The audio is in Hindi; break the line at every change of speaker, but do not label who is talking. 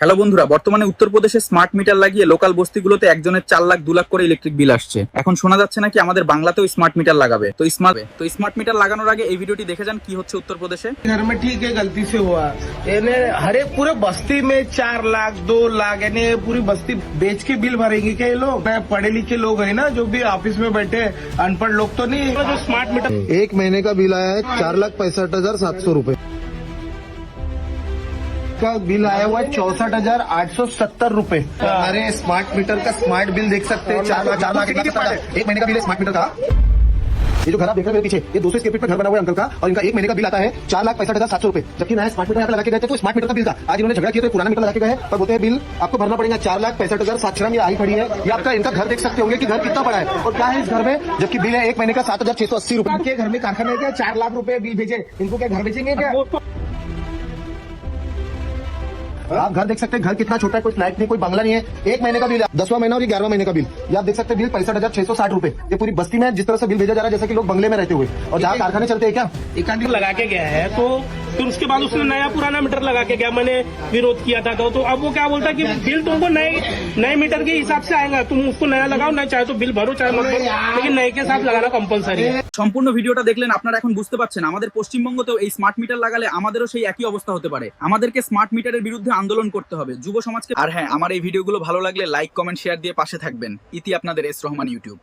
হ্যালো বন্ধুরা, বর্তমানে উত্তরপ্রদেশে স্মার্ট মিটার লাগিয়ে লোকাল বস্তিগুলোতে একজনের 4 লাখ 2 লাখ করে ইলেকট্রিক বিল আসছে। এখন শোনা যাচ্ছে নাকি আমাদের বাংলাতেও স্মার্ট মিটার লাগাবে। তো স্মার্ট মিটার লাগানোর আগে এই ভিডিওটি দেখে যান কি হচ্ছে উত্তরপ্রদেশে।
घर में ठीक है, गलती से हुआ। यानी हर एक पूरे बस्ती में 4 लाख 2 लाख यानी पूरी बस्ती बेच के बिल भरेंगे क्या ये लोग? पढ़े लिखे लोग है ना, जो भी ऑफिस में बैठे अनपढ़ लोग तो नहीं। जो स्मार्ट मीटर
एक महीने का बिल आया है 4,65,700 रूपए
का बिल आया हुआ है 64,870 रूपए।
हमारे स्मार्ट मीटर का स्मार्ट बिल देख सकते हैं 4 लाख एक महीने का बिल है स्मार्ट मीटर का। ये जो घर आप देख रहे हैं मेरे पीछे, ये 200 स्क्वायर फीट में घर बना हुआ है अंकल का, और इनका एक महीने का बिल आता है 4,65,700 रूपए। जबकि नया स्मार्ट मीटर यहाँ पे लगा के गए थे तो स्मार्ट मीटर का बिल था। आज इन्होंने झगड़ा किया तो पुराना मीटर लगा के गए और बोलते हैं बिल आपको भरना पड़ेगा 4,65,700। ये आई खड़ी है, ये आपका इनका घर देख सकते होंगे कि घर कितना बड़ा है और क्या है इस घर में, जबकि बिल है एक महीने का 7,680 रूपए।
इनके घर में कारखाने क्या 4 लाख रूपए बिल भेजे, इनको क्या घर बेचेंगे क्या?
आप घर देख सकते हैं, घर कितना छोटा है, कोई फ्लैट नहीं, कोई बंगला नहीं है। एक महीने का बिल है, 10वां महीना और ये 11वां महीने का बिल। ये आप देख सकते हैं बिल 65,660 रूपए। ये पूरी बस्ती में जिस तरह से बिल भेजा जा रहा है जैसे कि लोग बंगले में रहते हुए, और जहाँ कारखाने चलते हैं क्या
एक आदमी लगा के गया है, तो फिर उसके बाद उसने नया पुराना मीटर लगा के गया। मैंने विरोध किया था तो अब वो क्या बोलता है कि बिल तुमको नए मीटर के हिसाब से आएगा, तुम उसको नया लगाओ, नहीं चाहे तो बिल भरो चाहे मत भरो, लेकिन नए के साथ लगाना कंपलसरी है।
সম্পূর্ণ ভিডিওটা দেখলেন, আপনারা এখন বুঝতে পারছেন আমাদের পশ্চিমবঙ্গতেও এই স্মার্ট মিটার লাগালে আমাদেরও সেই একই অবস্থা হতে পারে। আমাদেরকে স্মার্ট মিটারের বিরুদ্ধে আন্দোলন করতে হবে যুব সমাজকে। আর হ্যাঁ, আমার এই ভিডিওগুলো ভালো লাগলে লাইক কমেন্ট শেয়ার দিয়ে পাশে থাকবেন। ইতি আপনাদের এস রহমান ইউটিউব।